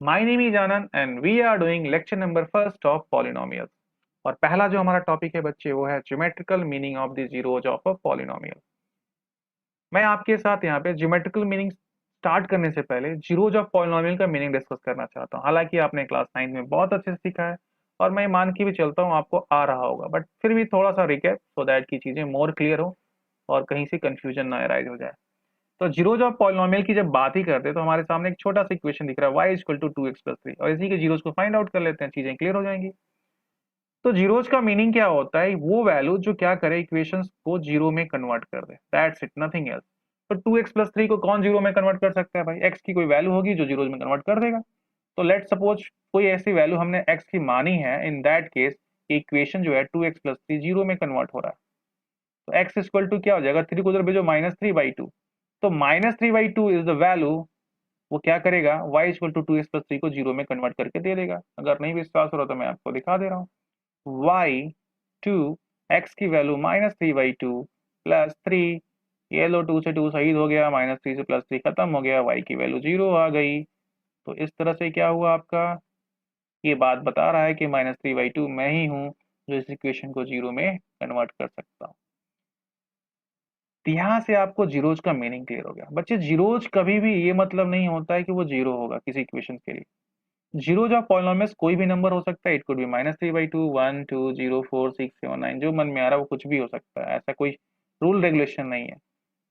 My name is Anand and we are doing lecture number first of polynomial. और पहला जो हमारा टॉपिक है बच्चे वो है geometrical meaning of the zeros of a polynomial. मैं आपके साथ यहाँ पे ज्योमेट्रिकल मीनिंग स्टार्ट करने से पहले जीरोज ऑफ पॉलिनोमियल का मीनिंग डिस्कस करना चाहता हूँ। हालांकि आपने क्लास 9 में बहुत अच्छे से सीखा है और मैं मान के भी चलता हूँ आपको आ रहा होगा, बट फिर भी थोड़ा सा रिकैप सो दैट की चीजें मोर क्लियर हो और कहीं से कंफ्यूजन ना अराइज हो जाए। तो जीरोज ऑफ पॉलिनोमियल की जब बात ही करते हैं तो हमारे सामने एक छोटा सा इक्वेशन दिख रहा है y इक्वल टू 2x+3 और इसी के जीरोज को फाइंड आउट कर लेते हैं, चीजें क्लियर हो जाएंगी। तो जीरोज का मीनिंग क्या होता है? वो वैल्यू जो क्या करे, इक्वेशंस को जीरो में कन्वर्ट कर दे, दैट्स इट, नथिंग एल्स। तो 2x+3 को कौन जीरो में कन्वर्ट कर सकता है भाई? x की कोई वैल्यू होगी जो जीरोज में कन्वर्ट कर देगा। तो लेट सपोज कोई ऐसी वैल्यू हमने x की मानी है, इन दैट केस इक्वेशन जो है 2x+3 जीरो में कन्वर्ट हो रहा है। तो x इक्वल टू क्या हो जाएगा, 3 को उधर भेजो -3/2। तो -3/2 इज द वैल्यू। वो क्या करेगा, y इक्वल टू 2x+3 को जीरो में कन्वर्ट करके दे देगा। अगर नहीं विश्वास हो रहा तो मैं आपको दिखा दे रहा हूँ। y टू x की वैल्यू -3/2 +3, ये लो 2 से 2 शहीद हो गया, -3 से +3 खत्म हो गया, y की वैल्यू 0 आ गई। तो इस तरह से क्या हुआ आपका, ये बात बता रहा है कि -3/2 मैं ही हूँ जो इस इक्वेशन को जीरो में कन्वर्ट कर सकता हूँ। यहाँ से आपको जीरोज का मीनिंग क्लियर हो गया। बच्चे जीरोज कभी भी ये मतलब नहीं होता है कि वो जीरो होगा किसी इक्वेशन के लिए। जीरोज ऑफ पॉलिनोमियल्स कोई भी नंबर हो सकता है, इट कुड बी -3/2, 1, 2, 0, 4, 6, 7, 9, जो मन में आ रहा है वो कुछ भी हो सकता है, ऐसा कोई रूल रेगुलेशन नहीं है।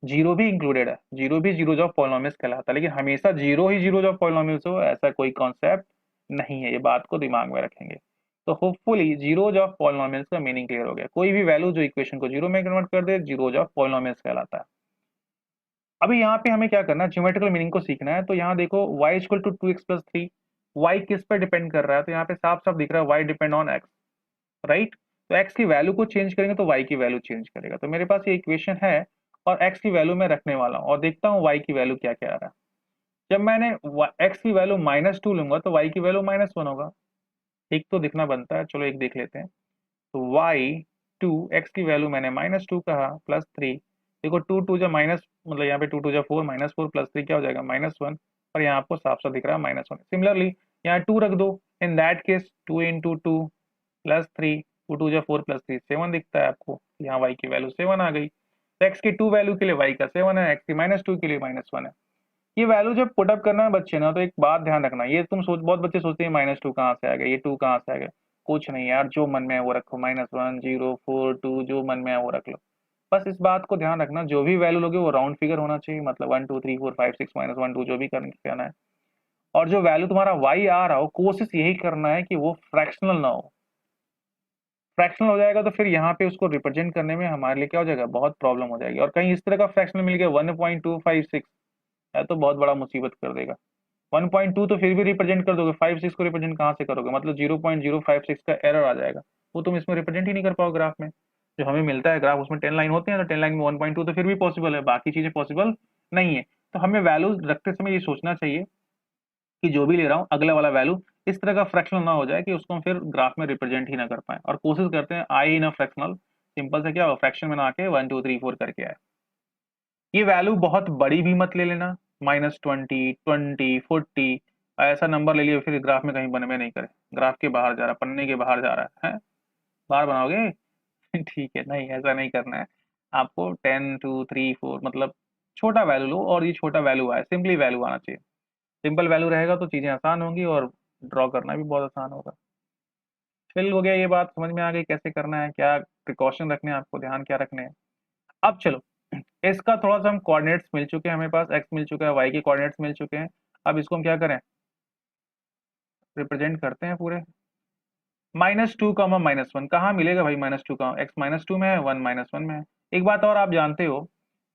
जीरो भी इंक्लूडेड है, जीरो भी जीरोज ऑफ पॉलिनोमियल्स कहलाता है, लेकिन हमेशा zero he zeros of polynomials हो ऐसा कोई कॉन्सेप्ट नहीं है, ये बात को दिमाग में रखेंगे। तो होपफुली जीरोज ऑफ पॉलिनोमियल्स का मीनिंग क्लियर हो गया। कोई भी वैल्यू जो इक्वेशन को जीरो में कन्वर्ट कर दे, जीरोज ऑफ पॉलिनोमियल्स कहलाता है। अभी यहाँ पे हमें क्या करना है, ज्योमेट्रिकल मीनिंग को सीखना है। तो यहाँ देखो y equal to 2x+3, y किस पे डिपेंड कर रहा है? तो यहाँ पे साफ साफ दिख रहा है y depend on x, right. तो x की वैल्यू को चेंज करेंगे तो y की वैल्यू चेंज करेगा। तो मेरे पास ये इक्वेशन है और x की वैल्यू मैं रखने वाला हूँ और देखता हूँ y की वैल्यू क्या क्या आ रहा है। जब मैंने x की वैल्यू -2 लूंगा तो y की वैल्यू -1 होगा। एक तो दिखना बनता है, चलो एक देख लेते हैं। तो x की वैल्यू मैंने -2 कहा, +3। देखो 2 2 जा माइनस, मतलब यहाँ पे 2 2 जा 4, -4 +3 क्या हो जाएगा, -1। और यहाँ आपको साफ साफ दिख रहा है -1। सिमिलरली यहाँ 2 रख दो, इन दैट केस 2 इंटू 2 +3, 2 2 जा 4 +3 7 दिखता है आपको। यहाँ y की वैल्यू 7 आ गई। तो x की 2 वैल्यू के लिए y का 7 है, x की -2 के लिए -1 है। ये वैल्यू जब पुटअप करना है बच्चे ना, तो एक बात ध्यान रखना, ये तुम सोच, बहुत बच्चे सोचते हैं -2 कहाँ से आ गया, ये 2 कहाँ से आ गया। कुछ नहीं यार, जो मन में है वो रखो, -1, 0, 4, 2, जो मन में है वो रख लो। बस इस बात को ध्यान रखना, जो भी वैल्यू लोगे वो राउंड फिगर होना चाहिए, मतलब 1 2 3 4 5 6 -1 2 जो भी करना है। और जो वैल्यू तुम्हारा y आ रहा हो, कोशिश यही करना है कि वो फ्रैक्शनल ना हो। फ्रैक्शनल हो जाएगा तो फिर यहाँ पे उसको रिप्रेजेंट करने में हमारे लिए क्या हो जाएगा, बहुत प्रॉब्लम हो जाएगी। और कहीं इस तरह का फ्रैक्शनल मिल गया 1.256 है तो बहुत बड़ा मुसीबत कर देगा। 1.2 तो फिर भी रिप्रेजेंट कर दोगे, 5 6 को रिप्रेजेंट कहाँ से करोगे, मतलब 0.056 का एरर आ जाएगा। वो तुम इसमें रिप्रेजेंट ही नहीं कर पाओगे ग्राफ में। जो हमें मिलता है ग्राफ उसमें 10 लाइन होते हैं, तो 10 लाइन में 1.2 तो फिर भी पॉसिबल है, बाकी चीजें पॉसिबल नहीं है। तो हमें वैल्यू रखते समय ये सोचना चाहिए कि जो भी ले रहा हूँ अगला वाला वैल्यू इस तरह का फ्रैक्शनल ना हो जाए कि उसको हम फिर ग्राफ में रिप्रेजेंट ही ना कर पाए। और कोशिश करते हैं आए ही ना फ्रैक्शनल, सिंपल से क्या हो, फ्रैक्शन में ना आके 1 2 3 4 करके आए। ये वैल्यू बहुत बड़ी भी मत ले लेना, -20, 20, 40 ऐसा नंबर ले लिया फिर ग्राफ में कहीं बनवे नहीं करे, ग्राफ के बाहर जा रहा है, पन्ने के बाहर जा रहा है, बाहर बनाओगे ठीक है, नहीं ऐसा नहीं करना है आपको। 10 2 3 4 मतलब छोटा वैल्यू लो, और ये छोटा वैल्यू आए, सिंपली वैल्यू आना चाहिए। सिंपल वैल्यू रहेगा तो चीजें आसान होंगी और ड्रॉ करना भी बहुत आसान होगा। फिल हो गया, ये बात समझ में आ गई कैसे करना है, क्या प्रिकॉशन रखने हैं आपको, ध्यान क्या रखने हैं। अब चलो, इसका थोड़ा सा हम कोऑर्डिनेट्स मिल चुके हैं, हमें पास x मिल चुका है, y के कोऑर्डिनेट्स मिल चुके हैं। अब इसको हम क्या करें, रिप्रेजेंट करते हैं पूरे। -2 -1 कहाँ मिलेगा भाई, -2 कहाँ, x -2 में है, 1 -1 में है। एक बात और आप जानते हो,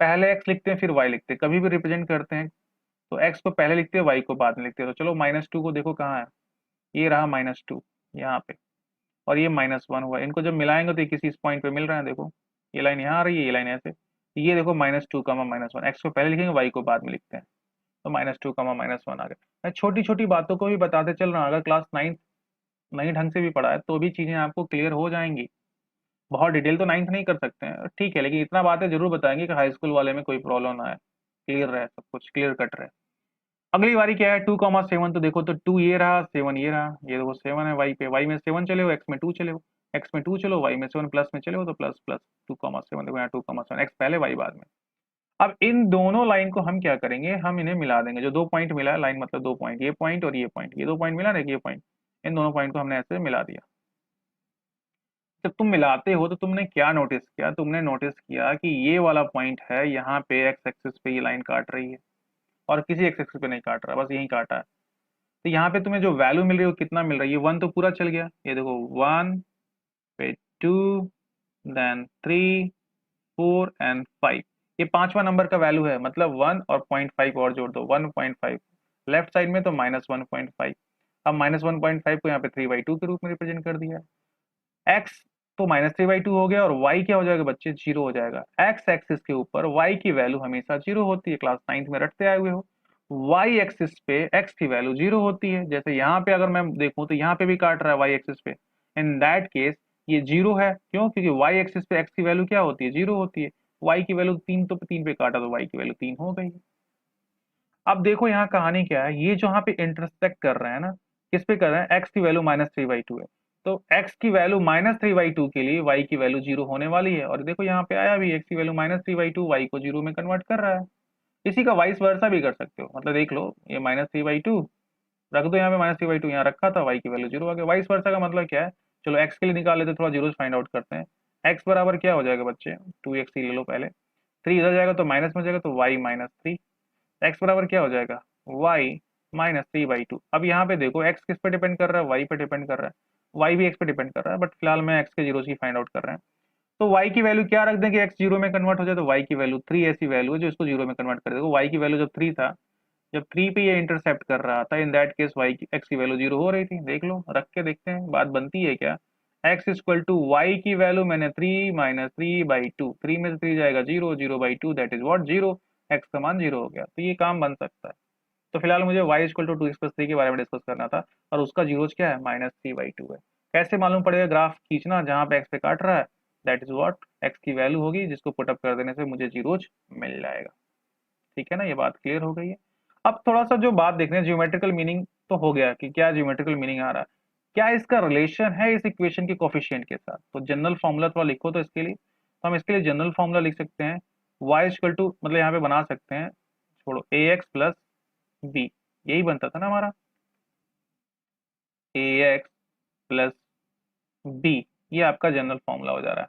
पहले x लिखते हैं फिर y लिखते हैं, कभी भी रिप्रेजेंट करते हैं तो x को पहले लिखते हैं y को बाद में लिखते हैं। तो चलो -2 को देखो कहाँ है, ये रहा -2 यहाँ पे, और ये -1 हुआ, इनको जब मिलाएंगे तो ये किसी इस पॉइंट पे मिल रहा है, देखो ये लाइन यहाँ आ रही है, ये लाइन ऐसे। ये देखो -2 -1, x को पहले लिखेंगे y को बाद में लिखते हैं। तो -2 -1 आ गया। मैं छोटी छोटी बातों को भी बताते चल रहा हूँ, अगर क्लास 9 नई ढंग से भी पढ़ा है तो भी चीजें आपको क्लियर हो जाएंगी। बहुत डिटेल तो 9th नहीं कर सकते हैं ठीक है, लेकिन इतना बातें जरूर बताएंगे कि हाई स्कूल वाले में कोई प्रॉब्लम ना आए, क्लियर रहे, सब कुछ क्लियर कट रहे। अगली बारी क्या है 2,7, तो देखो तो 2 ये रहा, 7 ये रहा, ये देखो 7 है वाई पे, वाई में 7 चले हो, एक्स में 2 चले हो, एक्स में 2 चलो, वाई में 7 प्लस में चले हो, तो प्लस प्लस 2,7, देखो यहाँ 2,7, एक्स पहले वाई बाद में। अब इन दोनों लाइन को हम क्या करेंगे, हम इन्हें मिला देंगे, जो दो पॉइंट मिला है, लाइन मतलब दो पॉइंट, ये पॉइंट और ये पॉइंट, ये दो पॉइंट मिला ना, ये पॉइंट, इन दोनों पॉइंट को हमने ऐसे मिला दिया। जब तुम मिलाते हो तो तुमने क्या नोटिस किया, तुमने नोटिस किया कि ये वाला पॉइंट है, यहाँ पे एक्स एक्सिस पे ये लाइन काट रही है, और किसी एक्स एक्सिस पे नहीं काट रहा, बस यही काटा है। तो यहाँ पे तुम्हें जो वैल्यू मिल रही है वो कितना मिल रहा है, ये 1 तो पूरा चल गया, ये देखो 1 पे 2 देन 3 4 एंड 5, ये पांचवा नंबर का वैल्यू है, मतलब 1 और 0.5 और जोड़ दो, 1.5 लेफ्ट साइड में, तो -1.5। अब -1.5 को यहाँ पे 3/2 के रूप में रिप्रेजेंट कर दिया है। एक्स तो -3/2 हो गया, और वाई क्या हो जाएगा बच्चे, जीरो हो जाएगा। एक्स एक्सिस के ऊपर वाई की वैल्यू हमेशा जीरो होती है, क्लास 9th में रटते आए हुए हो। वाई एक्सिस पे एक्स की वैल्यू जीरो होती है, जैसे यहाँ पे अगर मैं देखूं तो यहाँ पे भी काट रहा है वाई एक्सिस पे, इन दैट केस ये जीरो है, क्यों, क्योंकि वाई एक्सिस पे एक्स की वैल्यू क्या होती है, जीरो होती है। वाई की वैल्यू 3, तो 3 पे काटा तो वाई की वैल्यू 3 हो गई। अब देखो यहाँ कहानी क्या है, ये जो यहाँ पे इंटरसेक्ट कर रहे हैं ना, किस पे कर रहे हैं, एक्स की वैल्यू -3/2 है, तो एक्स की वैल्यू -3/2 के लिए वाई की वैल्यू जीरो होने वाली है, और देखो यहाँ पे आया भी, एक्स की वैल्यू -3/2 वाई को जीरो में कन्वर्ट कर रहा है। इसी का वाइस वर्सा भी कर सकते हो, मतलब देख लो ये -3/2 रख दो, यहाँ पे -3/2 यहाँ रखा था, वाई की वैल्यू जीरो आ गया। वाइस वर्सा का मतलब क्या है, चलो एक्स के लिए निकाल लेते, थोड़ा जीरो फाइंड आउट करते हैं। एक्स बराबर क्या हो जाएगा बच्चे, 2x ही ले लो पहले, 3 इधर जाएगा तो माइनस में जाएगा, तो वाई -3, एक्स बराबर क्या हो जाएगा, वाई -3/2। अब यहाँ पे देखो एक्स किस पे डिपेंड कर रहा है, वाई पे डिपेंड कर रहा है, वाई भी एक्स पे डिपेंड कर रहा है, बट फिलहाल मैं एक्स के जीरो की फाइंड आउट कर रहे हैं। तो वाई की वैल्यू क्या रख दें कि एक्स जीरो में कन्वर्ट हो जाए, तो वाई की वैल्यू 3 ऐसी वैल्यू है जो इसको जीरो में कन्वर्ट कर देगा। वाई की वैल्यू जब 3 था, जब 3 पे ये इंटरसेप्ट कर रहा था, इन दैट केस वाई की एक्स की वैल्यू जीरो हो रही थी, देख लो रख के देखते हैं बात बनती है क्या। एक्स इक्वल टू वाई की वैल्यू मैंने 3 -3/2, 3 में से 3 जाएगा zero, 0/2 that is what zero, x का मान जीरो हो गया, तो ये काम बन सकता है। तो फिलहाल मुझे y इक्वल टू 2x+3 के बारे में डिस्कस करना था, और उसका जीरोज क्या है, -3/2 है। कैसे मालूम पड़ेगा, ग्राफ खींचना जहां पे x पे काट रहा है, दैट इज व्हाट x की वैल्यू होगी, जिसको पुटअप कर देने से मुझे जीरोज मिल जाएगा। ठीक है ना, ये बात क्लियर हो गई है। अब थोड़ा सा जो बात देखने, ज्योमेट्रिकल मीनिंग तो हो गया कि क्या ज्योमेट्रिकल मीनिंग आ रहा है, क्या इसका रिलेशन है इस इक्वेशन के कोफिशिएंट के साथ। तो जनरल फॉर्मूला थोड़ा लिखो, तो इसके लिए तो हम इसके लिए जनरल फॉर्मूला लिख सकते हैं, y इक्वल टू, मतलब यहाँ पे बना सकते हैं, छोड़ो, ax प्लस बी, यही बनता था ना हमारा, ax प्लस बी, ये आपका जनरल फॉर्मूला हो जा रहा है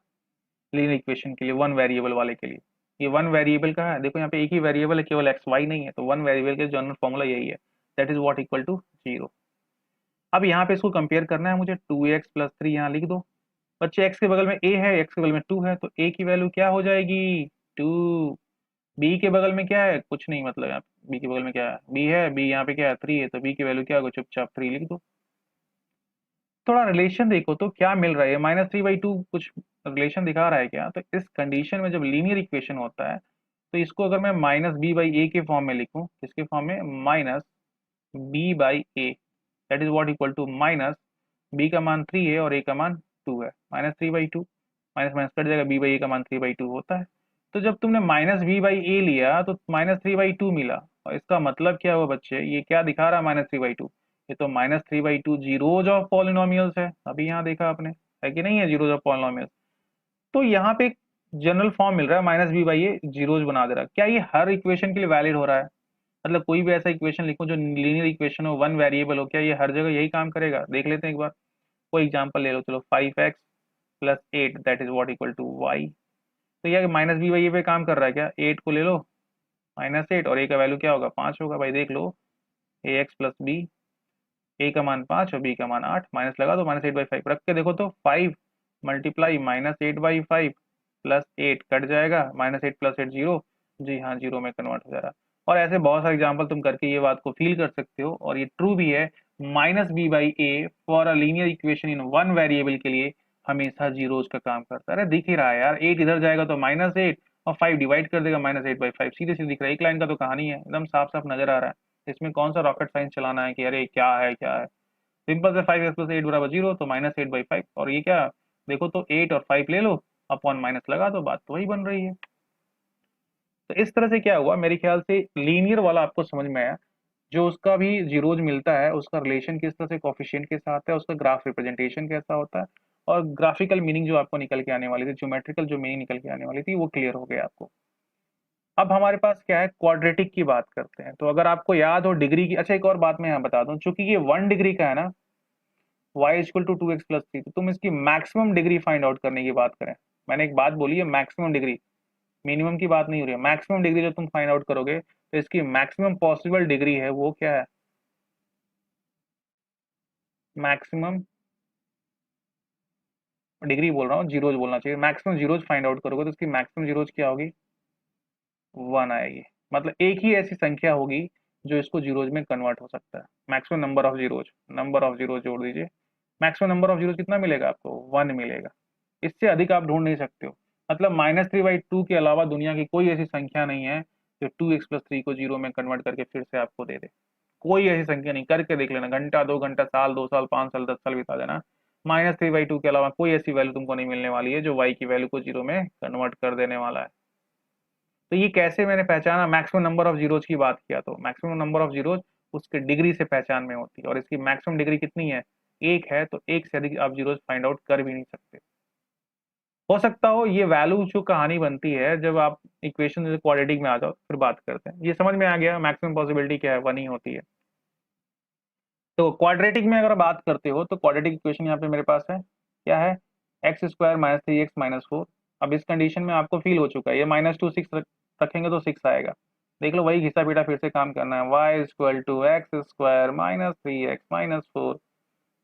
लीनियर इक्वेशन के लिए, वन वेरिएबल वाले के लिए। ये वन वेरिएबल का है, देखो यहाँ पे एक ही वेरिएबल है, केवल एक्स वाई नहीं है, तो वन वेरिएबल के जनरल फॉर्मूला यही है, that is what equal to zero. अब यहाँ पे इसको कंपेयर करना है मुझे, 2x+3 यहाँ लिख दो। बच्चे एक्स के बगल में a है, एक्स के बगल में 2 है, तो a की वैल्यू क्या हो जाएगी, 2। b के बगल में क्या है, कुछ नहीं, मतलब यहाँ b के बगल में क्या है, b है, b यहाँ पे क्या है, 3 है, तो b की वैल्यू क्या होगा, चुपचाप 3 लिख दो। थोड़ा रिलेशन देखो तो क्या मिल रहा है, -3/2 कुछ रिलेशन दिखा रहा है क्या, तो इस कंडीशन में जब लीनियर इक्वेशन होता है, तो इसको अगर मैं -b/a के फॉर्म में लिखूं, किसके फॉर्म में, -b/a, that is what equal to minus, b का मान 3 है और a का मान 2 है, -3/2, माइनस माइनस कट जाएगा, b/a का मान 3/2 होता है। तो जब तुमने -b/a लिया तो -3/2 मिला, और इसका मतलब क्या हुआ बच्चे, ये क्या दिखा रहा है -3/2, ये तो -3/2 जीरोज ऑफ पॉलिनोमियल्स है, अभी यहाँ देखा आपने, है कि नहीं है, जीरोज ऑफ पॉलिनोमियल्स। तो यहाँ पे एक जनरल फॉर्म मिल रहा है, -b/a जीरोज बना दे रहा है, क्या ये हर इक्वेशन के लिए वैलिड हो रहा है, मतलब कोई भी ऐसा इक्वेशन लिखो जो लीनियर इक्वेशन हो, वन वेरिएबल हो, क्या ये हर जगह यही काम करेगा, देख लेते हैं एक बार। कोई एग्जांपल ले लो, चलो 5x+8 that is what equal to y, तो ये -b/a पे काम कर रहा है क्या, 8 को ले लो, -8, और a का वैल्यू क्या होगा, 5 होगा, भाई देख लो, ax+b, a का मान 5 और b का मान 8, माइनस लगा दो, -8/5 रख के देखो तो 5 मल्टीप्लाई -8/5 प्लस 8 कट जाएगा, -8 + 8 जीरो, जी हाँ जीरो में कन्वर्ट हो जा रहा है। और ऐसे बहुत सारे एग्जाम्पल तुम करके ये बात को फील कर सकते हो, और ये ट्रू भी है, -b/a for a linear equation in one variable के लिए हमेशा जीरोज का काम करता है। अरे दिख ही रहा है यार, 8 इधर जाएगा तो -8, और 5 डिवाइड कर देगा -8/5, सीधे सीधे दिख रहा है, एक लाइन का तो कहानी है, एकदम साफ साफ नजर आ रहा है। इसमें कौन सा रॉकेट साइंस चलाना है कि अरे क्या है क्या है, सिंपल से 5x+8 बराबर जीरो, तो -8/5, और ये क्या, देखो तो 8 और 5 ले लो, अपॉन माइनस लगा दो, बात तो वही बन रही है। तो इस तरह से क्या हुआ, मेरे ख्याल से लीनियर वाला आपको समझ में आया। जो उसका भी जीरोज मिलता है उसका रिलेशन किस तरह से कोफिशिएंट के साथ है, उसका ग्राफ रिप्रेजेंटेशन कैसा होता है, और ग्राफिकल मीनिंग जो आपको निकल के आने वाली थी, ज्योमेट्रिकल जो मीनिंग निकल के आने वाली थी, वो क्लियर हो गया आपको। अब हमारे पास क्या है, क्वाड्रेटिक की बात करते हैं। तो अगर आपको याद हो डिग्री की, अच्छा एक और बात मैं यहाँ बता दूं, चूंकि ये 1 डिग्री का है ना, y इक्वल टू 2x+3, तो तुम इसकी मैक्सिमम डिग्री फाइंड आउट करने की बात करें, मैंने एक बात बोली है मैक्सिमम डिग्री, मिनिमम की बात नहीं हो रही है, मैक्सिमम डिग्री जो तुम फाइंड आउट करोगे तो इसकी मैक्सिमम पॉसिबल डिग्री है वो क्या है, मैक्सिमम डिग्री बोल रहा हूँ, जीरोज बोलना चाहिए, मैक्सिमम जीरोज फाइंड आउट करोगे तो इसकी मैक्सिमम जीरोज क्या होगी, 1 आएगी। मतलब एक ही ऐसी संख्या होगी जो इसको जीरोज में कन्वर्ट हो सकता है, maximum number of zeros, number of zeros जोड़ दीजिए, मैक्सिमम नंबर ऑफ जीरोज कितना मिलेगा आपको, 1 मिलेगा। इससे अधिक आप ढूंढ नहीं सकते हो। मतलब -3/2 के अलावा दुनिया की कोई ऐसी संख्या नहीं है जो 2x+3 को जीरो में कन्वर्ट करके फिर से आपको दे दे, कोई ऐसी संख्या नहीं, करके देख लेना, घंटा 2 घंटा, साल 2 साल 5 साल 10 साल बिता देना, -3/2 के अलावा कोई ऐसी वैल्यू तुमको नहीं मिलने वाली है जो y की वैल्यू को जीरो में कन्वर्ट कर देने वाला है। तो ये कैसे मैंने पहचाना, मैक्सिमम नंबर ऑफ जीरोज की बात किया, तो मैक्सिमम नंबर ऑफ जीरोज उसके डिग्री से पहचान में होती है, और इसकी मैक्सिमम डिग्री कितनी है, एक है, तो एक से अधिक आप जीरोज फाइंड आउट कर भी नहीं सकते। हो सकता हो ये वैल्यू जो कहानी बनती है जब आप इक्वेशन क्वाड्रेटिक में आ जाओ फिर बात करते हैं, ये समझ में आ गया मैक्सिमम पॉसिबिलिटी क्या है, 1 ही होती है। तो क्वाड्रेटिक में अगर बात करते हो तो क्वाड्रेटिक इक्वेशन यहाँ पे मेरे पास है, क्या है, x² - 3x - 4। अब इस कंडीशन में आपको फील हो चुका है, ये -2 6 रखेंगे तो 6 आएगा, देख लो वही घिसा पीटा फिर से काम करना है, y = x² - 3x - 4,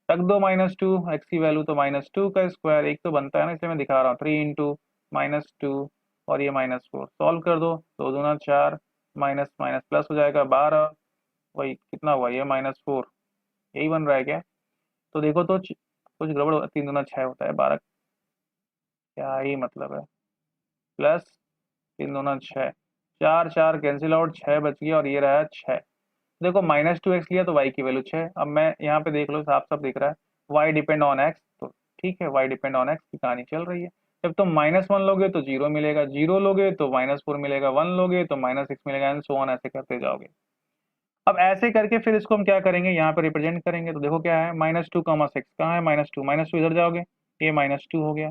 रख दो -2, x की वैल्यू तो -2 का स्क्वायर, एक तो बनता है ना, इसलिए मैं दिखा रहा हूँ, 3 इंटू -2 और ये -4, सॉल्व कर दो, 2 दूना 4, माइनस माइनस प्लस हो जाएगा 12, वही कितना हुआ ये -4, यही बन रहा है क्या, तो देखो तो कुछ गड़बड़ 3 दूना 6 होता है 12, क्या ही मतलब है, प्लस 3 दूना 6, 4 4 कैंसिल आउट, 6 बच गया और ये रहा 6। देखो -2x लिया तो y की वैल्यू 6, अब मैं यहाँ पे देख लो साफ साफ दिख रहा है y डिपेंड ऑन x, तो ठीक है y डिपेंड ऑन x की कहानी चल रही है। जब तुम -1 लोगे तो 0 मिलेगा, 0 लोगे तो -4 मिलेगा, 1 लोगे तो -6 मिलेगा, एंड सो ऑन, ऐसे करते जाओगे। अब ऐसे करके फिर इसको हम क्या करेंगे, यहाँ पे रिप्रेजेंट करेंगे, तो देखो क्या है, -2, 6 कहाँ है, -2 इधर जाओगे, ये -2 हो गया,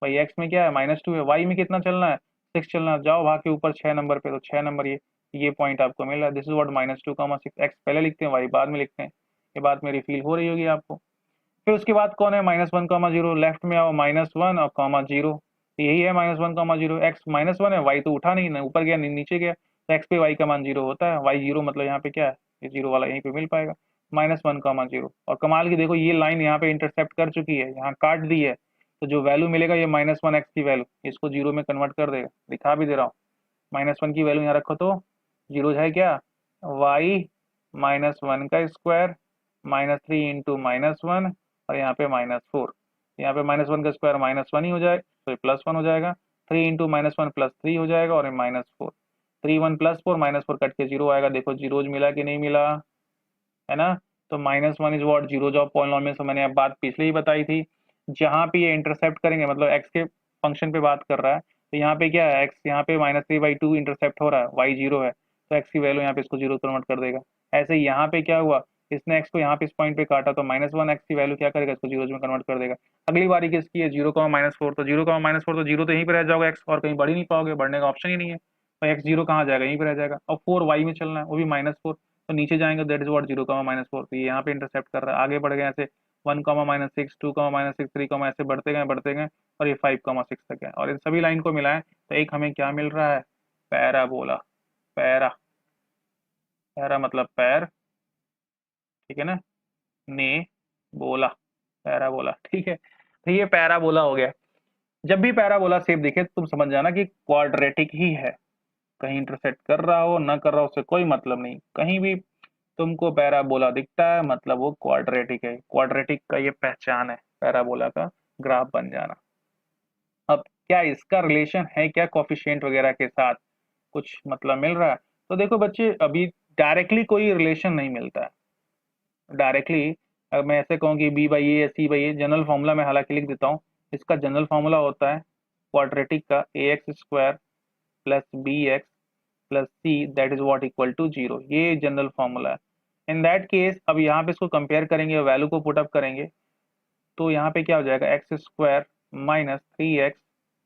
भाई x में क्या है -2 है, y में कितना चलना है, 6 चलना है, जाओ भाग के ऊपर 6 नंबर पे, तो 6 नंबर ये पॉइंट आपको मिल रहा है, दिस इज व्हाट -2, 6, x पहले लिखते हैं y बाद में लिखते हैं, ये बात मेरी फील हो रही होगी आपको। फिर उसके बाद कौन है, -1, 0, लेफ्ट में आओ, -1 और -0, यही है -1, 0, x -1 है, y तो उठा नहीं ना, ऊपर गया नीचे गया, तो x पे y का मान 0 होता है, y 0 मतलब यहाँ पे क्या है, ये 0 वाला यहीं पे मिल पाएगा, -1, 0, और कमाल की देखो ये लाइन यहाँ पे इंटरसेप्ट कर चुकी है, यहाँ काट दी है, तो जो वैल्यू मिलेगा ये -1 x की वैल्यू इसको 0 में कन्वर्ट कर देगा, दिखा भी दे रहा हूँ, -1 की वैल्यू यहाँ रखो तो 0 है क्या, y -1 का स्क्वायर -3 इंटू -1 और यहाँ पे -4, यहाँ पे -1 का स्क्वायर -1 ही हो जाएगा, तो ये +1 हो जाएगा, 3 इंटू -1 +3 हो जाएगा, और ये -4, 3 1 +4, -4 कट के 0 आएगा, देखो जीरोज मिला कि नहीं मिला, है ना। तो -1 is what, zeros of polynomial, से मैंने अब बात पिछले ही बताई थी, जहाँ पे ये इंटरसेप्ट करेंगे, मतलब एक्स के फंक्शन पे बात कर रहा है, तो यहाँ पे क्या है, एक्स यहाँ पे -3/2 इंटरसेप्ट हो रहा है, वाई 0 है, तो एक्स की वैल्यू यहाँ पे इसको 0 कन्वर्ट कर देगा। ऐसे ही यहाँ पे क्या हुआ, इसने एक्स को यहाँ पे इस पॉइंट पे काटा, तो -1 एक्स की वैल्यू क्या करेगा, इसको 0 में कन्वर्ट कर देगा। अगली बारी किसकी है, 0, -4, तो 0, -4, तो 0 तो यहीं पे रह जाओगे एक्स, और कहीं बढ़ ही नहीं पाओगे, बढ़ने का ऑप्शन ही नहीं है, तो एक्स 0 कहाँ जाएगा, यहीं पे रह जाएगा, और 4 वाई में चलना है, वो भी -4, तो नीचे जाएंगे, दैट इज व्हाट 0, -4, तो ये यहाँ पे इंटरसेप्ट कर रहा है, आगे बढ़ गए ऐसे 1, -6, 2, -6, 3, ऐसे बढ़ते गए और ये 5, 6 तक है, और इन सभी लाइन को मिलाएं तो एक हमें क्या मिल रहा है, पैराबोला। पैरा, पैरा मतलब पैर, ठीक है ना, ने बोला, पैराबोला, ठीक है, तो ये पैराबोला हो गया। जब भी पैराबोला शेप दिखे तो तुम समझ जाना कि क्वाड्रेटिक ही है, कहीं इंटरसेक्ट कर रहा हो ना कर रहा हो उससे कोई मतलब नहीं, कहीं भी तुमको पैराबोला दिखता है मतलब वो क्वाड्रेटिक है, क्वाड्रेटिक का ये पहचान है, पैराबोला का ग्राफ बन जाना। अब क्या इसका रिलेशन है क्या कोफिशिएंट वगैरह के साथ, कुछ मतलब मिल रहा है, तो देखो बच्चे अभी डायरेक्टली कोई रिलेशन नहीं मिलता है डायरेक्टली। अगर मैं ऐसे कहूँ कि b/a या c/a, जनरल फॉर्मूला मैं हालांकि लिख देता हूँ, इसका जनरल फॉर्मूला होता है क्वाड्रेटिक का ax² + bx plus c that is what equal to 0। ये जनरल फॉर्मूला है। इन दैट केस अब यहाँ पे इसको कंपेयर करेंगे, वैल्यू को पुटअप करेंगे, तो यहाँ पे क्या हो जाएगा, x square minus 3x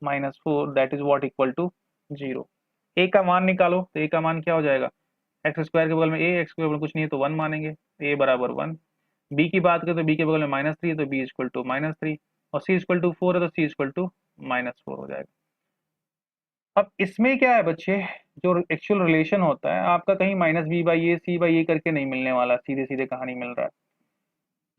minus 4 that is what equal to 0। A का मान निकालो, तो ए का मान क्या हो जाएगा, एक्स स्क्वायर के बगल में ए, एक्स के बगल में कुछ नहीं है तो 1 मानेंगे, ए बराबर 1। बी की बात करें तो बी के बगल में -3 है तो बी इक्वल टू -3, और सी इक्वल टू 4 है तो सी इक्वल टू -4 हो जाएगा। अब इसमें क्या है बच्चे, जो एक्चुअल रिलेशन होता है आपका कहीं -b/a c/a करके नहीं मिलने वाला, सीधे सीधे कहानी मिल रहा है।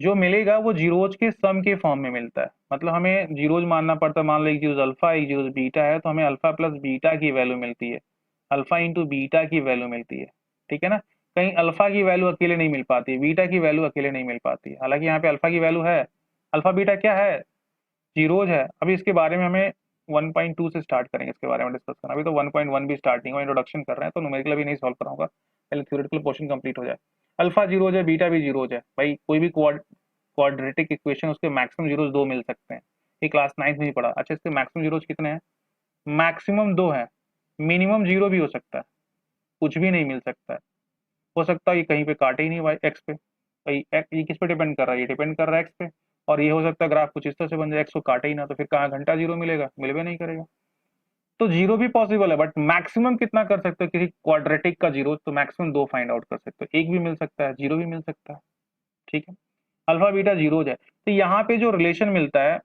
जो मिलेगा वो जीरोज के सम के फॉर्म में मिलता है। मतलब हमें जीरोज मानना पड़ता है, मान लो एक जीरोज अल्फा एक जीरोज बीटा है तो हमें अल्फा प्लस बीटा की वैल्यू मिलती है, अल्फा इंटू बीटा की वैल्यू मिलती है, ठीक है ना। कहीं अल्फा की वैल्यू अकेले नहीं मिल पाती है, बीटा की वैल्यू अकेले नहीं मिल पाती है, हालांकि यहाँ पे अल्फा की वैल्यू है। अल्फा बीटा क्या है, जीरोज है। अभी इसके बारे में हमें 1.2 से स्टार्ट करेंगे, इसके बारे में डिस्कस करना। अभी तो 1.1 भी स्टार्टिंग हो, इंट्रोडक्शन कर रहे हैं, तो न्यूमेरिकल भी नहीं सॉल्व कराऊंगा, पहले थ्योरेटिकल पोर्शन कंप्लीट हो जाए। अल्फा जीरोज है, बीटा भी जीरोज है भाई, कोई भी क्वाड्रेटिक इक्वेशन उसके मैक्सिमम जीरोज 2 मिल सकते हैं, ये क्लास 9th में ही पढ़ा। अच्छा, इसके मैक्सिमम जीरोज कितने हैं, मैक्सिमम 2 है, मिनिमम 0 भी हो सकता है, कुछ भी नहीं मिल सकता है। हो सकता है ये कहीं पे काटे ही नहीं वाई एक्स पे, भाई ये किस पे डिपेंड कर रहा है, ये डिपेंड कर रहा है एक्स पे। और ये हो सकता है ग्राफ कुछ इस तरह से बन जाए एक्स को काटे ही ना, तो फिर कहाँ घंटा 0 मिलेगा, मिल भी नहीं करेगा। तो 0 भी पॉसिबल है, बट मैक्सिमम कितना कर सकते हो किसी क्वाड्रेटिक का जीरो, तो मैक्सिमम 2 फाइंड आउट कर सकते हो, एक भी मिल सकता है, 0 भी मिल सकता है, ठीक है। अल्फा बीटा जीरोज है, तो यहाँ पे जो रिलेशन मिलता है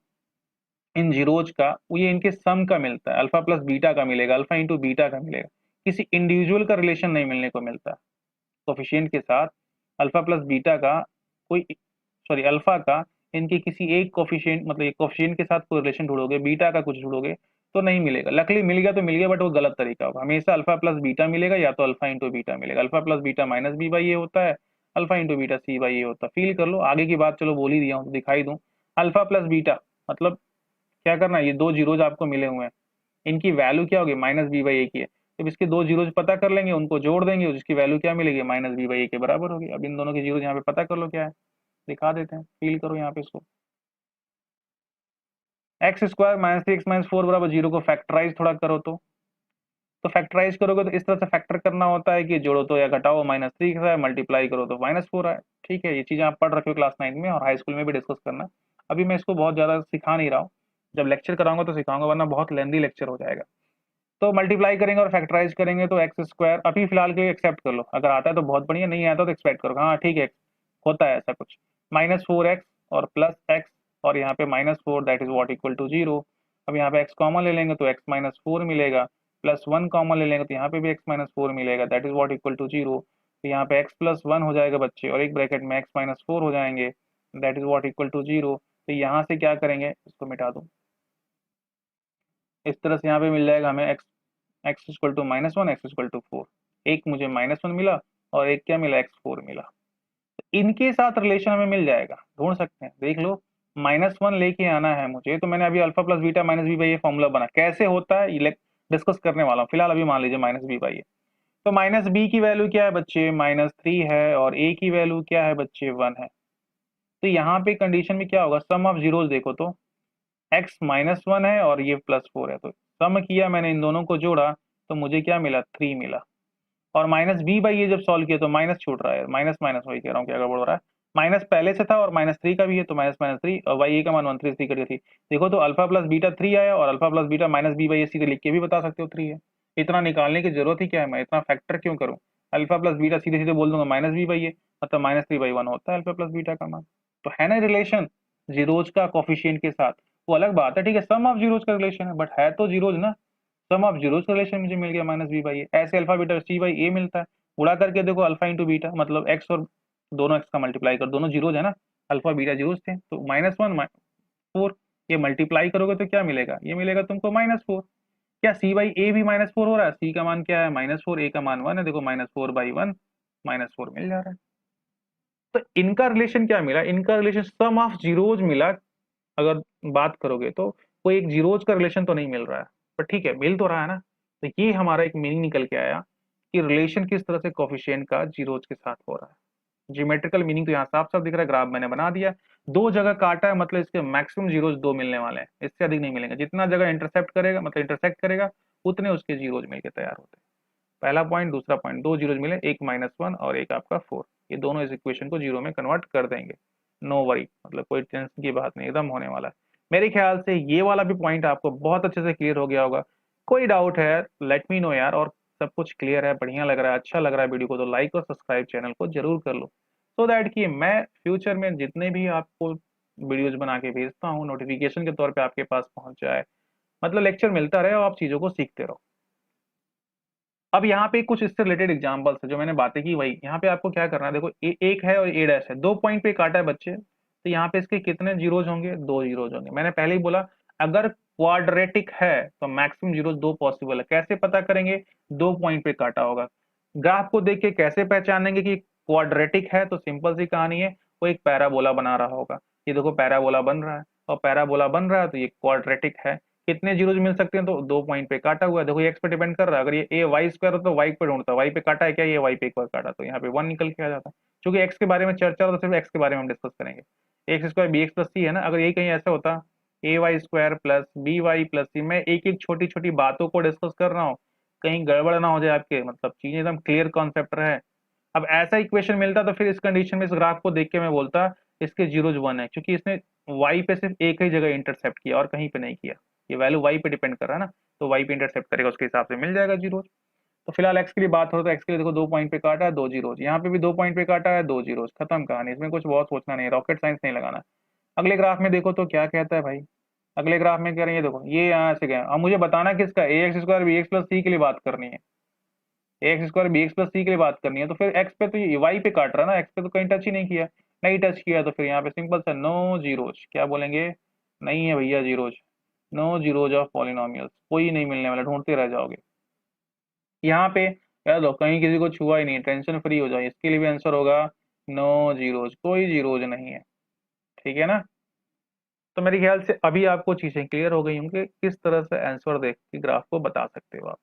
इन जीरोज का, वो ये इनके सम का मिलता है, अल्फा प्लस बीटा का मिलेगा, अल्फा इंटू बीटा का मिलेगा, किसी इंडिविजुअल का रिलेशन नहीं मिलने को मिलता। कोफिशिएंट के साथ अल्फा प्लस बीटा का कोई, सॉरी अल्फा का इनके किसी एक कोफिशिएंट, मतलब एक कोफिशिएंट के साथ कोई रिलेशन ढूंढोगे, बीटा का कुछ ढूंढोगे तो नहीं मिलेगा। लकली मिल गया तो मिल गया, बट वो गलत तरीका होगा। हमेशा अल्फा प्लस बीटा मिलेगा, या तो अल्फा इंटू बीटा मिलेगा। Alpha plus beta minus b by a होता है, alpha into beta c by a होता है। फील कर लो, आगे की बात चलो बोल ही दिया हूँ तो दिखाई दूं। अल्फा प्लस बीटा मतलब क्या करना है, ये दो जीरोज आपको मिले हुए हैं, इनकी वैल्यू क्या होगी, माइनस बी बाई ए की है। जब इसके दो जीरोज पता कर लेंगे, उनको जोड़ देंगे, जिसकी वैल्यू क्या मिलेगी, माइनस बी बाई ए के बराबर होगी। अब इन दोनों की जीरोज यहाँ पे पता कर लो क्या है, दिखा देते हैं, फील करो यहाँ पे इसको। X square minus 3x minus 4 बराबर 0 को फैक्टराइज थोड़ा करो तो फैक्टराइज करोगे तो इस तरह से फैक्टर करना होता है कि जोड़ो तो या घटाओ, -3 के साथ मल्टीप्लाई करो तो -4 आए। ठीक है, ये चीजें आप पढ़ रखे हो क्लास 9 में, और हाई स्कूल में भी डिस्कस करना। अभी मैं इसको बहुत ज्यादा सिखा नहीं रहा हूँ, जब लेक्चर कराऊंगा तो सिखाऊंगा, वरना बहुत लेंदी लेक्चर हो जाएगा। तो मल्टीप्लाई करेंगे और फैक्टराइज करेंगे तो एक्स स्क्वायर, अभी फिलहाल के लिए एक्सेप्ट कर लो, अगर आता है तो बहुत बढ़िया, नहीं आता तो एक्सपेक्ट करो, हाँ ठीक है होता है ऐसा कुछ, -4x और प्लस एक्स, और यहाँ पे -4 that is what equal to 0। अब यहाँ पे x कॉमन ले लेंगे तो x-4 मिलेगा, +1 कॉमन ले लेंगे तो यहाँ पे भी x-4 मिलेगा, that is what equal to 0। तो यहाँ पे x+1 हो जाएगा बच्चे, और एक ब्रैकेट में x-4 हो जाएंगे, that is what equal to 0। तो यहाँ से क्या करेंगे, इसको मिटा दूं, इस तरह से यहाँ पे मिल जाएगा हमें x equal to -1, x equal to 4। एक मुझे -1 मिला और एक क्या मिला, x4 मिला। तो इनके साथ रिलेशन हमें मिल जाएगा, ढूंढ सकते हैं, देख लो। -1 लेके आना है मुझे, तो मैंने अभी alpha plus beta minus b by ये फॉर्मूला बना, कैसे होता है ये डिस्कस करने वाला हूँ। फिलहाल अभी मान लीजिए माइनस बी बाई, तो माइनस बी की वैल्यू क्या है बच्चे, -3 है, और ए की वैल्यू क्या है बच्चे, 1 है। तो यहाँ पे कंडीशन में क्या होगा, सम ऑफ जीरोस देखो तो x -1 है और ये +4 है, तो सम किया मैंने, इन दोनों को जोड़ा तो मुझे क्या मिला, 3 मिला। और माइनस बी बाई ये जब सॉल्व किया तो माइनस छूट रहा है, माइनस माइनस वही कह रहा हूँ, क्या गड़बड़ हो रहा है। माइनस पहले से था और -3 का भी है, तो -3, और बाई ए का मान 133 कर दी थी। देखो तो अल्फा प्लस बीटा 3 आया, और alpha plus beta minus b by a सीधे लिख के भी बता सकते हो 3 है। इतना निकालने की जरूरत ही क्या है, मैं इतना फैक्टर क्यों करूँ। अल्फा प्लस बीटा सीधे सीधे बोल दूंगा माइनस बी बाई ए, मतलब -3/1 होता है अल्फा प्लस बीटा का मान। तो है ना रिलेशन जीरोज का कोफिशिएंट के साथ, वो अलग बात है, ठीक है, सम ऑफ जीरोज का रिलेशन है, बट है तो जीरोज ना। सम ऑफ जीरोज का रिलेशन मुझे मिल गया -b/a, ऐसे अल्फा बीटा c/a मिलता है। उड़ा करके देखो, अल्फा इंटू बीटा मतलब एक्स, और दोनों एक्स का मल्टीप्लाई कर, दोनों जीरोज है ना, अल्फा बीटा जीरोज थे, तो -1 4, ये मल्टीप्लाई करोगे तो क्या मिलेगा, ये मिलेगा तुमको -4। क्या c/a भी -4 हो रहा है, c का मान क्या है -4, a का मान 1 है, देखो -4/1 -4 मिल जा रहा है। तो इनका रिलेशन क्या मिला, इनका रिलेशन सम ऑफ जीरोज मिला। अगर बात करोगे तो कोई एक जीरोज का रिलेशन तो नहीं मिल रहा है, पर ठीक है मिल तो रहा है ना। तो ये हमारा एक मीनिंग निकल के आया कि रिलेशन किस तरह से कोफिशिएंट का जीरोज के साथ हो रहा है। ज्योमेट्रिकल मीनिंग तो यहाँ साफ साफ दिख रहा है, ग्राफ मैंने बना दिया। दो जगह काटा है, मतलब इसके मैक्सिमम जीरोज 2 मिलने वाले हैं, इससे अधिक नहीं मिलेंगे। जितना जगह इंटरसेप्ट करेगा, मतलब इंटरसेक्ट करेगा, उतने उसके जीरोज मिलकर तैयार होते हैं। पहला पॉइंट दूसरा पॉइंट, दो जीरोज मिले, एक -1 और एक आपका 4, ये दोनों इस इक्वेशन को जीरो में कन्वर्ट कर देंगे। नो वरी, मतलब कोई टेंशन की बात नहीं, एकदम होने वाला है। मेरे ख्याल से ये वाला भी पॉइंट आपको बहुत अच्छे से क्लियर हो गया होगा। कोई डाउट है लेट मी नो यार, और सब कुछ क्लियर है, बढ़िया लग रहा है, अच्छा लग रहा है वीडियो को, तो लाइक और सब्सक्राइब चैनल को जरूर कर लो, सो दैट कि मैं फ्यूचर में जितने भी आपको वीडियोज बना के भेजता हूँ नोटिफिकेशन के तौर पे आपके पास पहुंच जाए, मतलब लेक्चर मिलता रहे और आप चीजों को सीखते रहो। अब यहाँ पे कुछ इससे रिलेटेड एग्जांपल्स है जो मैंने बातें की, वही यहाँ पे आपको क्या करना है, देखो एक है और ए डैश है, दो पॉइंट पे काटा है बच्चे, तो यहाँ पे इसके कितने जीरोज होंगे, दो जीरोज होंगे। मैंने पहले ही बोला अगर क्वाड्रेटिक है तो मैक्सिमम जीरोज दो पॉसिबल है। कैसे पता करेंगे, दो पॉइंट पे काटा होगा। ग्राफ को देख के कैसे पहचानेंगे कि क्वाड्रेटिक है, तो सिंपल सी कहानी है, वो एक पैराबोला बना रहा होगा। ये देखो पैराबोला बन रहा है, और पैराबोला बन रहा है तो ये क्वाड्रेटिक है। कितने जीरोज मिल सकते हैं, तो दो पॉइंट पे काटा हुआ है, देखो ये एक्स पे डिपेंड कर रहा है। अगर ये ए वाई स्क्वायर हो तो वाई पे ढूंढता है, वाई पे काटा है क्या, ये वाई पे एक बार काटा, तो यहाँ पे 1 निकल के आ जाता है। क्योंकि एक्स के बारे में चर्चा हो तो सिर्फ एक्स के बारे में हम डिस्कस करेंगे। X square b x plus c है ना, अगर यही कहीं ऐसा होता a y square plus b y plus c, मैं एक एक छोटी छोटी बातों को डिस्कस कर रहा हूँ, कहीं गड़बड़ ना हो जाए आपके, मतलब चीजें एकदम क्लियर कॉन्सेप्ट रहे। अब ऐसा इक्वेशन मिलता तो फिर इस कंडीशन में इस ग्राफ को देख के मैं बोलता इसके जीरोज 1 है, क्योंकि इसने वाई पे सिर्फ एक ही जगह इंटरसेप्ट किया और कहीं पे नहीं किया। ये वैल्यू वाई पे डिपेंड कर रहा है ना, तो वाई पे इंटरसेप्ट करेगा, उसके हिसाब से मिल जाएगा जीरोज। तो फिलहाल एक्स के लिए बात हो तो एक्स के लिए देखो दो पॉइंट पे काटा है, दो जीरोज, यहाँ पे भी दो पॉइंट पे काटा है, दो जीरोज, खत्म कहानी, इसमें कुछ बहुत सोचना नहीं, रॉकेट साइंस नहीं लगाना। अगले ग्राफ में देखो तो क्या कहता है भाई, अगले ग्राफ में कह रहे हैं ये देखो ये यहाँ से गया, अब मुझे बताना किसका, a x square b x plus c के लिए बात करनी है, a x square b x plus c के लिए बात करनी है, तो फिर एक्स पे तो ये वाई पे काट रहा है ना, एक्स पे तो कहीं टच ही नहीं किया, नहीं टच किया, तो फिर यहाँ पे सिंपल सा नो जीरोज, क्या बोलेंगे, नहीं है भैया zeros, no zeros of polynomials, कोई नहीं मिलने वाला, ढूंढते रह जाओगे। यहाँ पे याद लो कहीं किसी को छुआ ही नहीं, टेंशन फ्री हो जाओ, इसके लिए भी आंसर होगा नो जीरोज, कोई जीरोज नहीं है, ठीक है ना। तो मेरे ख्याल से अभी आपको चीजें क्लियर हो गई होंगी किस तरह से आंसर देख के ग्राफ को बता सकते हो आप।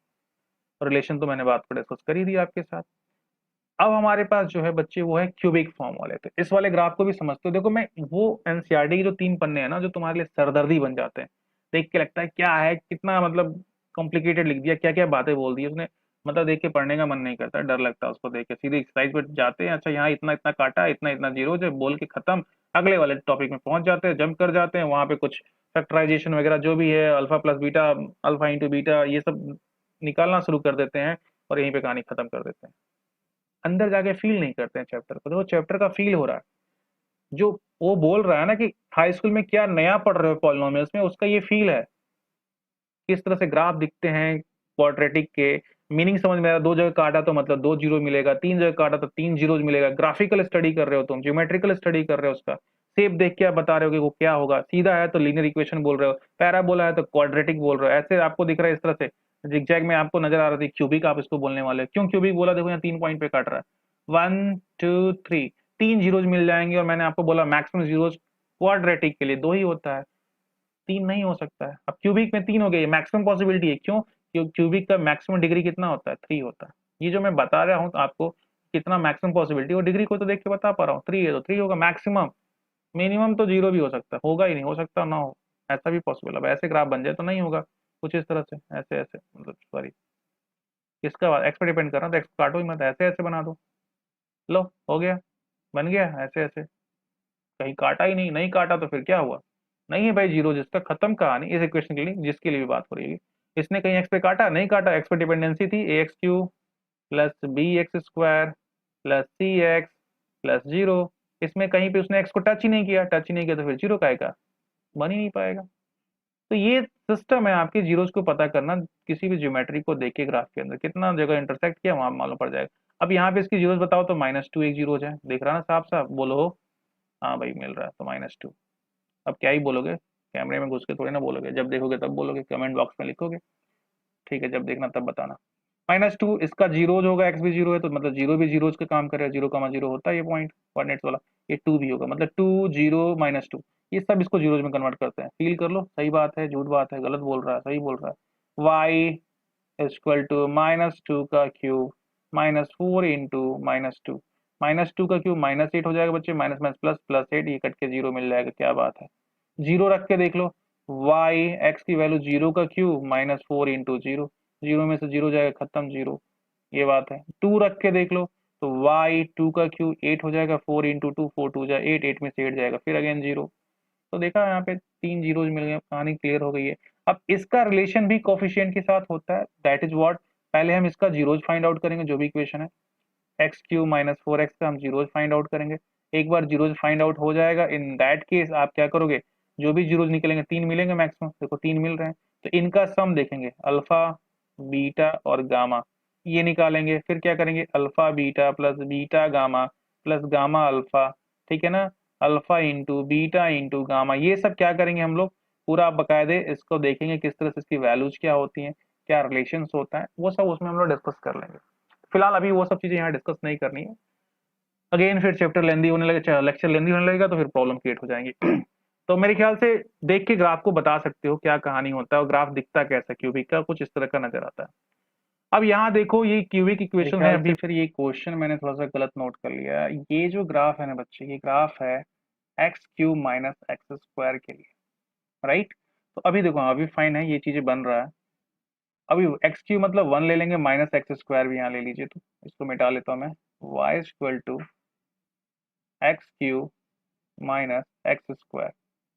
रिलेशन तो मैंने बात को डिस्कस कर ही दी आपके साथ। अब हमारे पास जो है बच्चे वो है क्यूबिक फॉर्म वाले, तो इस वाले ग्राफ को भी समझते हो, देखो मैं वो एनसीईआरटी के जो तीन पन्ने हैं ना जो तुम्हारे लिए सरदर्दी बन जाते हैं, देख के लगता है क्या है, कितना मतलब कॉम्प्लिकेटेड लिख दिया, क्या क्या बातें बोल दी उसने, मतलब देख के पढ़ने का मन नहीं करता, डर लगता है उसको देख के, सीधे एक्सरसाइज पे जाते हैं, अच्छा यहाँ इतना इतना काटा, इतना इतना जीरो जो बोल के खत्म, अगले वाले टॉपिक में पहुंच जाते हैं, जंप कर जाते हैं, वहां पे कुछ फैक्टराइजेशन वगैरह जो भी है, alpha plus beta, alpha into beta, ये सब निकालना शुरू कर देते हैं और यहीं पे कहानी खत्म कर देते हैं। अंदर जाके फील नहीं करते हैं चैप्टर को, तो चैप्टर का फील हो रहा है, जो वो बोल रहा है ना कि हाई स्कूल में क्या नया पढ़ रहे हो पॉलिनोमियल्स में, उसका ये फील है, किस तरह से ग्राफ दिखते हैं क्वाड्रेटिक के, मीनिंग समझ में आ रहा, दो जगह काटा तो मतलब दो जीरो मिलेगा, तीन जगह काटा तो तीन जीरोज मिलेगा, ग्राफिकल स्टडी कर रहे हो तुम, ज्योमेट्रिकल स्टडी कर रहे हो, उसका शेप देख के आप बता रहे हो कि वो क्या होगा, सीधा है तो लीनियर इक्वेशन बोल रहे हो, पैराबोला है तो क्वाड्रेटिक बोल रहे हो, ऐसे आपको दिख रहा है इस तरह से, जिगजैग में आपको नजर आ रहा था क्यूबिक आप इसको बोलने वाले हो। क्यों क्यूबिक बोला, देखो यहाँ तीन पॉइंट पे काट रहा है, 1 2 3, तीन जीरोज मिल जाएंगे, और मैंने आपको बोला मैक्सिमम जीरोज क्वाड्रेटिक के लिए दो ही होता है, तीन नहीं हो सकता है। अब क्यूबिक में तीन हो गए, मैक्सिमम पॉसिबिलिटी है, क्यों, क्यूबिक का मैक्सिमम डिग्री कितना होता है, थ्री होता है। ये जो मैं बता रहा हूँ आपको कितना मैक्सिमम पॉसिबिलिटी, वो डिग्री को तो देख के बता पा रहा हूँ, थ्री है तो थ्री होगा मैक्सिमम, मिनिमम तो जीरो भी हो सकता है, होगा ही नहीं, हो सकता ना हो, ऐसा भी पॉसिबल। अब ऐसे ग्राफ बन जाए तो नहीं होगा, कुछ इस तरह से, ऐसे ऐसे, मतलब सॉरी, किसका एक्स पे डिपेंड कर रहा है, तो एक्स काटो ही मत, ऐसे ऐसे बना दो, लो हो गया, बन गया ऐसे ऐसे, कहीं काटा ही नहीं, नहीं काटा तो फिर क्या हुआ, नहीं है भाई जीरो, जिसका खत्म कहानी इस इक्वेशन के लिए जिसके लिए भी बात हो रही है। इसने कहीं एक्स पे काटा, नहीं काटा, एक्स पे डिपेंडेंसी थी, a x cube plus b x square plus c x plus zero, इसमें कहीं पे उसने एक्स को टच ही नहीं किया, टच ही नहीं किया तो फिर जीरो का आएगा, बन ही नहीं पाएगा। तो ये सिस्टम है आपके जीरोज को पता करना, किसी भी ज्योमेट्री को देख के ग्राफ के अंदर कितना जगह इंटरसेक्ट किया वहां मालूम पड़ जाएगा। अब यहाँ पे इसकी जीरोज बताओ तो -2 एक जीरोज है, देख रहा ना साफ साफ, बोलो हो, हाँ भाई मिल रहा है, तो -2। अब क्या ही बोलोगे, कैमरे में घुस के थोड़ी ना बोलोगे, जब देखोगे तब बोलोगे, कमेंट बॉक्स में लिखोगे, ठीक है, जब देखना तब बताना। -2 इसका जीरोज होगा, एक्स भी जीरो है तो मतलब जीरो भी जीरोज का काम करेगा, 0,0 होता है ये पॉइंट कोऑर्डिनेट्स वाला, ये टू भी होगा, मतलब 2 0 -2, ये सब इसको जीरोज में कन्वर्ट करते हैं, फील कर लो, सही बात है झूठ बात है, गलत बोल रहा है सही बोल रहा है। वाई इक्वल टू -2 का क्यूब -4 इंटू -2, -2 का क्यूब -8 हो जाएगा बच्चे, माइनस माइनस प्लस, +8, ये कट के जीरो मिल जाएगा, क्या बात है, जीरो रख के देख लो, वाई एक्स की वैल्यू जीरो का क्यूब -4 इंटू जीरो, जीरो में से जीरो जाएगा खत्म, जीरो, ये बात है। 2 रख के देख लो तो y 2 का क्यू 8 हो जाएगा, 4 इंटू 2 4 2 जा 8, 8 में से 8 जाएगा, फिर अगेन 0। तो देखा यहाँ पे 3 जीरोज मिल गए, कहानी क्लियर हो गई है। अब इसका रिलेशन भी कोफिशिएंट के साथ होता है, दैट इज व्हाट, पहले हम इसका जीरोज फाइंड आउट करेंगे, जो भी इक्वेशन है एक्स क्यू माइनस 4x का हम जीरोज फाइंड आउट करेंगे। एक बार जीरोज फाइंड आउट हो जाएगा, इन दैट केस आप क्या करोगे, जो भी जीरोज निकलेंगे 3 मिलेंगे मैक्सिमम, देखो 3 मिल रहे हैं, तो इनका सम देखेंगे अल्फा बीटा और गामा, ये निकालेंगे। फिर क्या करेंगे, alpha beta plus beta gamma plus gamma alpha, ठीक है ना, alpha into beta into gamma, ये सब क्या करेंगे हम लोग पूरा बकायदे इसको देखेंगे, किस तरह से इसकी वैल्यूज क्या होती हैं, क्या रिलेशंस होता है, वो सब उसमें हम लोग डिस्कस कर लेंगे। फिलहाल अभी वो सब चीजें यहाँ डिस्कस नहीं करनी है, अगेन फिर चैप्टर लेंदी होने लगे, लेक्चर लेंदी होने लगेगा तो फिर प्रॉब्लम क्रिएट हो जाएंगी। तो मेरे ख्याल से देख के ग्राफ को बता सकते हो क्या कहानी होता है और ग्राफ दिखता कैसा, क्यूबिक का कुछ इस तरह का नजर आता है। अब यहाँ देखो ये क्यूबिक इक्वेशन है, अभी फिर ये क्वेश्चन मैंने थोड़ा सा गलत नोट कर लिया है, ये जो ग्राफ है ना बच्चे, ये ग्राफ है x cube minus x square के लिए, राइट। तो अभी देखो अभी फाइन है, ये चीजें बन रहा है। अभी एक्स क्यूब मतलब 1 ले लेंगे, माइनस एक्स स्क्वायर भी यहाँ ले लीजिए, तो इसको मिटा लेता हूँ मैं, y equal to x cube minus x square.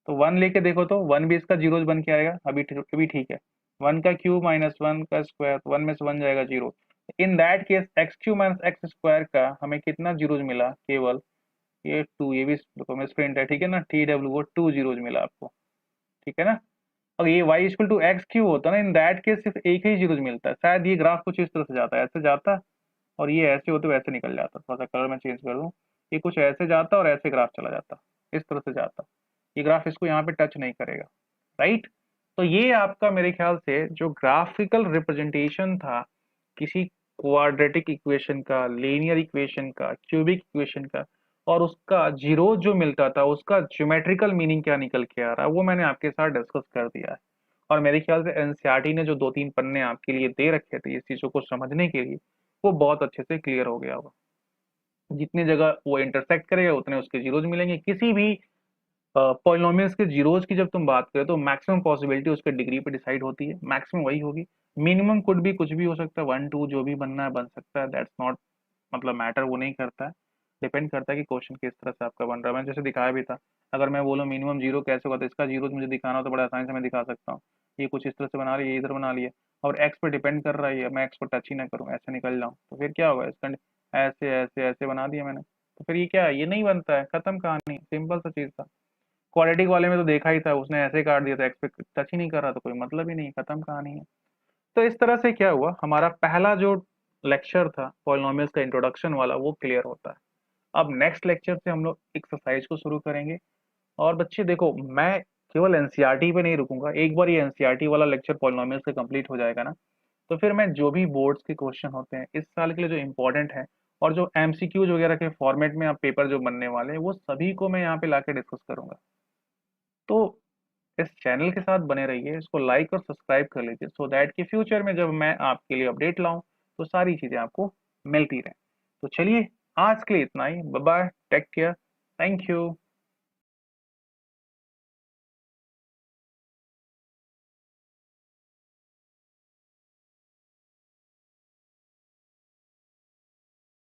तो 1 लेके देखो तो 1 भी इसका जीरोज बन के आएगा, अभी ठीक है। 1 का क्यूब माइनस 1 का स्क्वायर, 1 में से 1 जाएगा 0। In that case x cube minus x square का हमें कितना जीरोज मिला, केवल ये 2, ये भी देखो मिस प्रिंट है, ठीक है ना, टी डब्ल्यू वो 2 जीरोज मिला आपको, ठीक है ना। और ये y equal to x cube होता है ना, इन दैट केस सिर्फ एक ही जीरोज मिलता है, शायद ये ग्राफ कुछ इस तरह से जाता है, ऐसे जाता और ये ऐसे होते वैसे निकल जाता, थोड़ा सा कलर में चेंज कर दूं, ये कुछ ऐसे जाता और ऐसे ग्राफ चला जाता, इस तरह से जाता, ये ग्राफ इसको यहाँ पे टच नहीं करेगा, राइट। तो ये आपका मेरे ख्याल से जो ग्राफिकल रिप्रेजेंटेशन था किसी क्वाड्रेटिक इक्वेशन का, लीनियर इक्वेशन का, क्यूबिक इक्वेशन का, और उसका जीरो जो मिलता था उसका ज्योमेट्रिकल मीनिंग क्या निकल के आ रहा है, वो मैंने आपके साथ डिस्कस कर दिया है। और मेरे ख्याल से एनसीईआरटी ने जो 2-3 पन्ने आपके लिए दे रखे थे इस चीजों को समझने के लिए, वो बहुत अच्छे से क्लियर हो गया होगा। जितनी जगह वो इंटरसेक्ट करेगा उतने उसके जीरोज मिलेंगे। किसी भी पॉलिनोमियल्स के जीरोज की जब तुम बात करें तो मैक्सिमम पॉसिबिलिटी उसके डिग्री पे डिसाइड होती है, मैक्सिमम वही होगी, मिनिमम कुड भी कुछ भी हो सकता है, 1 2 जो भी बनना है बन सकता है, दैट्स नॉट मतलब मैटर, वो नहीं करता है, डिपेंड करता है कि क्वेश्चन किस तरह से आपका बन रहा है। मैं जैसे दिखाया भी था, अगर मैं बोलूँ मिनिमम जीरो कैसे होगा तो इसका जीरो मुझे दिखाना हो तो बड़ा आसानी से मैं दिखा सकता हूँ, ये कुछ इस तरह से बना लिया, ये इधर बना लिया, और एक्स पे डिपेंड कर रहा है, मैं एक्स पर टच ही ना करूँ, ऐसे निकल जाऊँ, तो फिर क्या होगा, इसका ऐसे ऐसे ऐसे बना दिया मैंने, तो फिर ये क्या है, ये नहीं बनता है, खत्म कहानी, सिंपल सा चीज़ था। क्वाड्रेटिक वाले में तो देखा ही था, उसने ऐसे काट दिया था, एक्स पे टच ही नहीं कर रहा, तो कोई मतलब ही नहीं, खत्म कहानी है। तो इस तरह से क्या हुआ, हमारा पहला जो लेक्चर था पॉलिनोमियल्स का इंट्रोडक्शन वाला, वो क्लियर होता है। अब नेक्स्ट लेक्चर से हम लोग एक्सरसाइज को शुरू करेंगे। और बच्चे देखो, मैं केवल एनसीईआरटी पे नहीं रुकूंगा, एक बार ये एनसीईआरटी वाला लेक्चर पॉलिनोमियल्स का कंप्लीट हो जाएगा ना, तो फिर मैं जो भी बोर्ड्स के क्वेश्चन होते हैं इस साल के लिए जो इम्पोर्टेंट है, और जो एमसीक्यूज वगैरह के फॉर्मेट में आप पेपर जो बनने वाले हैं, वो सभी को मैं यहाँ पे लाके डिस्कस करूंगा। तो इस चैनल के साथ बने रहिए, इसको लाइक और सब्सक्राइब कर लीजिए, सो दैट कि फ्यूचर में जब मैं आपके लिए अपडेट लाऊं तो सारी चीज़ें आपको मिलती रहें। तो चलिए, आज के लिए इतना ही, bye bye, take care, thank you.